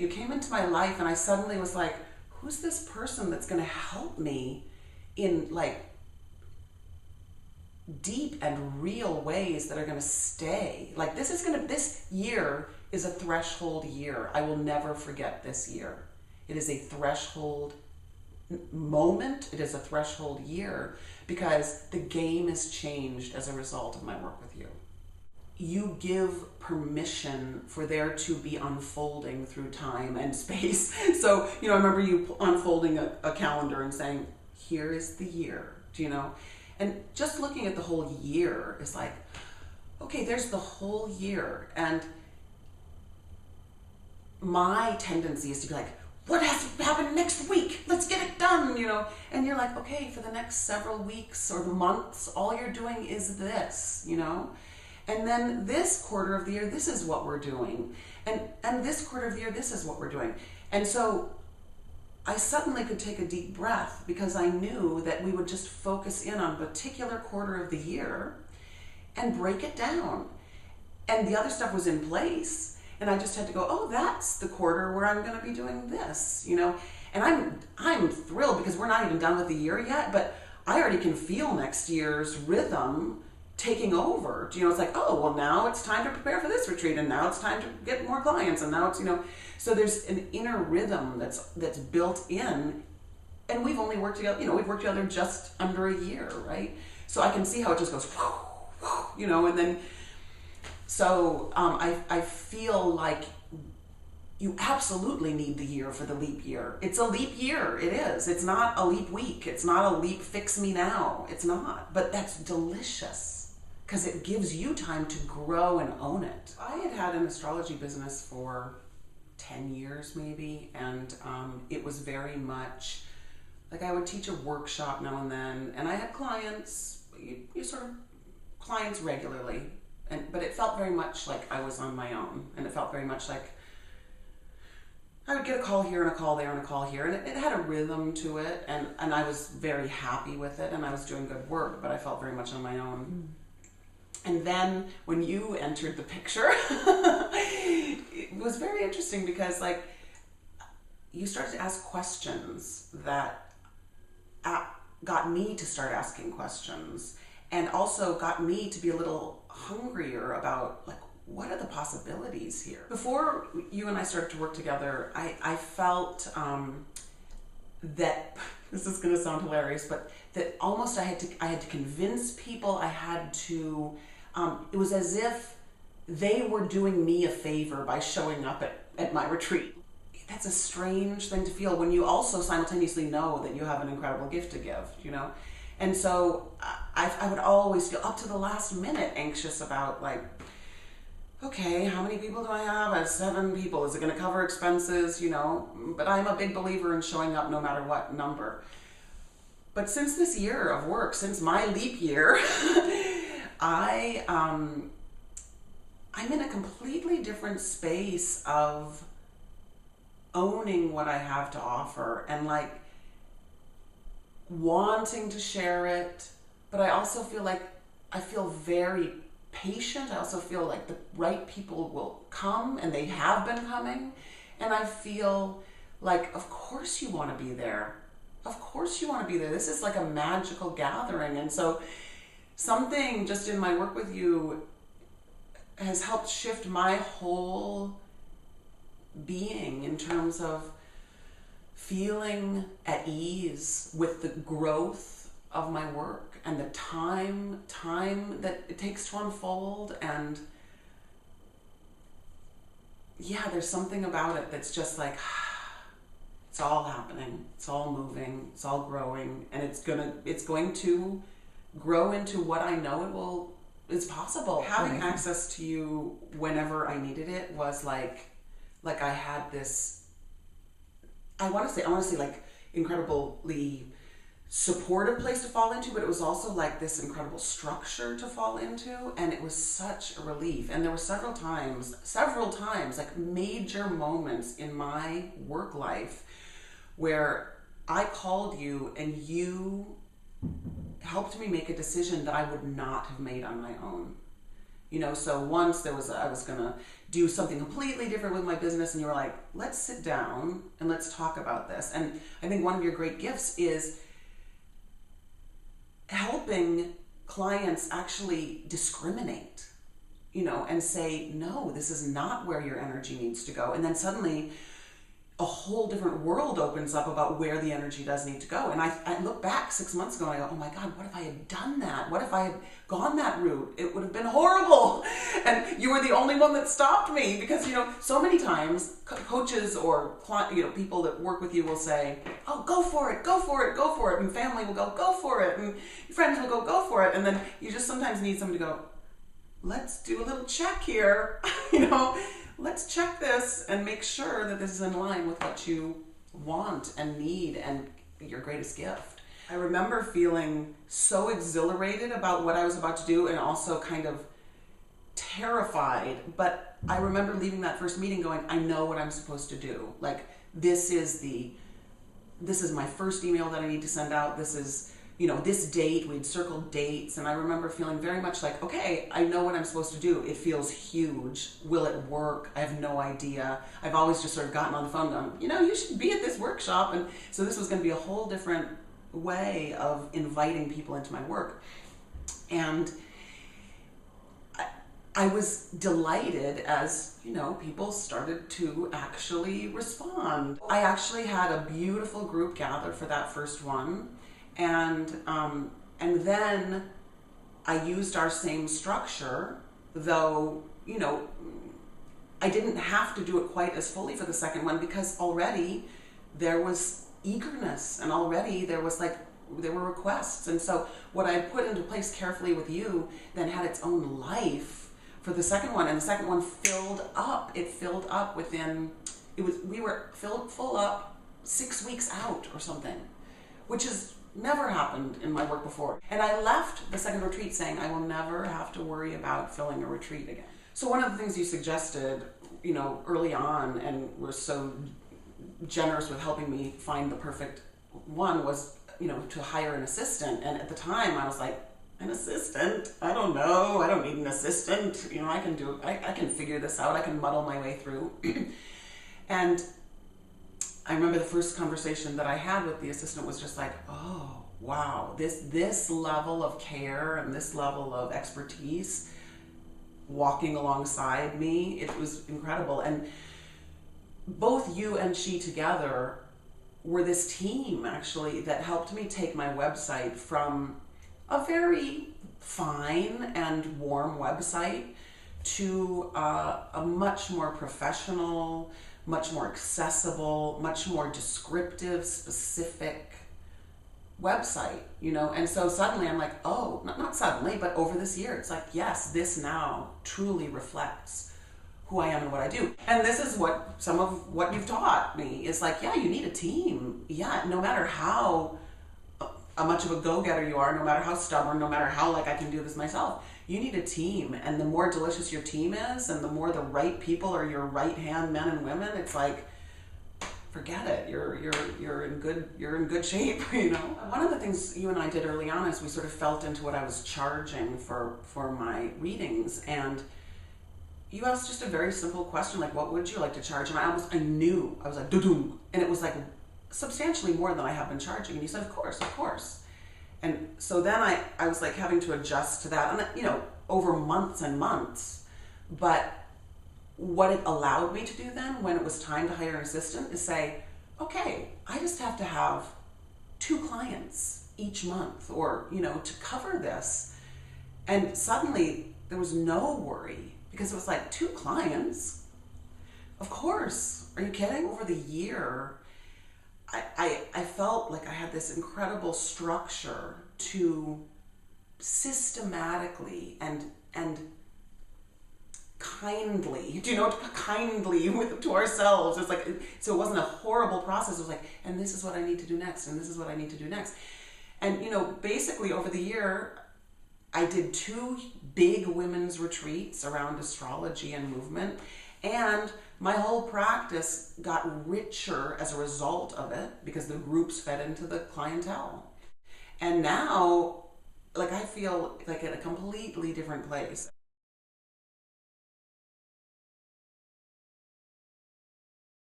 You came into my life and I suddenly was like, who's this person that's going to help me in like deep and real ways that are going to stay? Like this year is a threshold year. I will never forget this year. It is a threshold moment. It is a threshold year because the game has changed as a result of my work with you. You give permission for there to be unfolding through time and space. So, I remember you unfolding a calendar and saying, here is the year, And just looking at the whole year is like, okay, there's the whole year. And my tendency is to be like, what has to happen next week? Let's get it done, And you're like, okay, for the next several weeks or months, all you're doing is this, And then this quarter of the year, this is what we're doing. And this quarter of the year, this is what we're doing. And so I suddenly could take a deep breath because I knew that we would just focus in on a particular quarter of the year and break it down. And the other stuff was in place. And I just had to go, oh, that's the quarter where I'm going to be doing this, And I'm thrilled because we're not even done with the year yet, but I already can feel next year's rhythm taking over. It's like, oh, well, now it's time to prepare for this retreat, and now it's time to get more clients, and now it's, so there's an inner rhythm that's built in, and we've only worked together, we've worked together just under a year, right? So I can see how it just goes, and then, so I feel like you absolutely need the year for the leap year. It's a leap year, it is. It's not a leap week. It's not a leap fix me now. It's not, but that's delicious. Because it gives you time to grow and own it. I had an astrology business for 10 years maybe, and it was very much like I would teach a workshop now and then, and I had clients, clients regularly, but it felt very much like I was on my own, and it felt very much like I would get a call here and a call there and a call here, and it had a rhythm to it, and I was very happy with it, and I was doing good work, but I felt very much on my own. And then when you entered the picture, it was very interesting because you started to ask questions that got me to start asking questions, and also got me to be a little hungrier about what are the possibilities here? Before you and I started to work together, I felt that, this is going to sound hilarious, but that almost I had to convince people, I had to, it was as if they were doing me a favor by showing up at my retreat. That's a strange thing to feel when you also simultaneously know that you have an incredible gift to give, And so I would always feel up to the last minute anxious about okay, how many people do I have? I have 7 people. Is it going to cover expenses? But I'm a big believer in showing up no matter what number. But since this year of work, since my leap year, I'm in a completely different space of owning what I have to offer and wanting to share it. But I also feel I feel very patient. I also feel like the right people will come, and they have been coming. And I feel of course you want to be there. Of course you want to be there. This is like a magical gathering. And so something just in my work with you has helped shift my whole being in terms of feeling at ease with the growth of my work and the time that it takes to unfold. And yeah, there's something about it that's just it's all happening, it's all moving, it's all growing, and it's going to grow into what I know it's possible. Having access to you whenever I needed it was I had this, I want to say incredibly supportive place to fall into, but it was also this incredible structure to fall into, and it was such a relief. And there were several times, major moments in my work life where I called you and you helped me make a decision that I would not have made on my own. So once I was gonna do something completely different with my business, and you were like, let's sit down and let's talk about this. And I think one of your great gifts is helping clients actually discriminate, and say, no, this is not where your energy needs to go. And then suddenly a whole different world opens up about where the energy does need to go. And I look back 6 months ago and I go, oh my God, what if I had done that? What if I had gone that route? It would have been horrible. And you were the only one that stopped me, because, so many times coaches or people that work with you will say, oh, go for it, go for it, go for it. And family will go for it. And friends will go for it. And then you just sometimes need someone to go, let's do a little check here, let's check this and make sure that this is in line with what you want and need and your greatest gift. I remember feeling so exhilarated about what I was about to do, and also kind of terrified. But I remember leaving that first meeting going, I know what I'm supposed to do. Like, this is my first email that I need to send out. This is, this date. We'd circled dates, and I remember feeling very much like, okay, I know what I'm supposed to do. It feels huge. Will it work? I have no idea. I've always just sort of gotten on the phone going, you should be at this workshop. And so this was going to be a whole different way of inviting people into my work. And I was delighted as, people started to actually respond. I actually had a beautiful group gather for that first one. And then I used our same structure, though, I didn't have to do it quite as fully for the second one, because already there was eagerness, and already there were requests. And so what I put into place carefully with you then had its own life for the second one, and the second one filled up. It filled up we were full up 6 weeks out or something, which is never happened in my work before. And I left the second retreat saying, I will never have to worry about filling a retreat again. So one of the things you suggested, early on, and were so generous with helping me find the perfect one, was, to hire an assistant. And at the time I was like, an assistant? I don't know. I don't need an assistant. I can figure this out. I can muddle my way through. And I remember the first conversation that I had with the assistant was just like, oh, wow, this level of care and this level of expertise walking alongside me, it was incredible. And both you and she together were this team, actually, that helped me take my website from a very fine and warm website to a much more professional, much more accessible, much more descriptive, specific website, And so suddenly I'm like, oh, not suddenly, but over this year, it's like, yes, this now truly reflects who I am and what I do. And this is what some of what you've taught me is like, yeah, you need a team. Yeah, no matter how much of a go-getter you are, no matter how stubborn, no matter how I can do this myself, you need a team. And the more delicious your team is, and the more the right people are your right hand men and women, it's like, forget it. You're in good shape. One of the things you and I did early on is we sort of felt into what I was charging for my readings, and you asked just a very simple question, like, what would you like to charge? And I was like, doo-doo. And it was like substantially more than I have been charging. And you said, of course. And so then I was like having to adjust to that, and over months and months. But what it allowed me to do then, when it was time to hire an assistant, is say, okay, I just have to have 2 clients each month, or, to cover this. And suddenly there was no worry, because it was like, 2 clients? Of course. Are you kidding? Over the year, I felt like I had this incredible structure to systematically and kindly, to ourselves. It's like, so it wasn't a horrible process. It was like, and this is what I need to do next, and this is what I need to do next. And, basically over the year, I did 2 big women's retreats around astrology and movement, and my whole practice got richer as a result of it, because the groups fed into the clientele. And now, I feel like at a completely different place.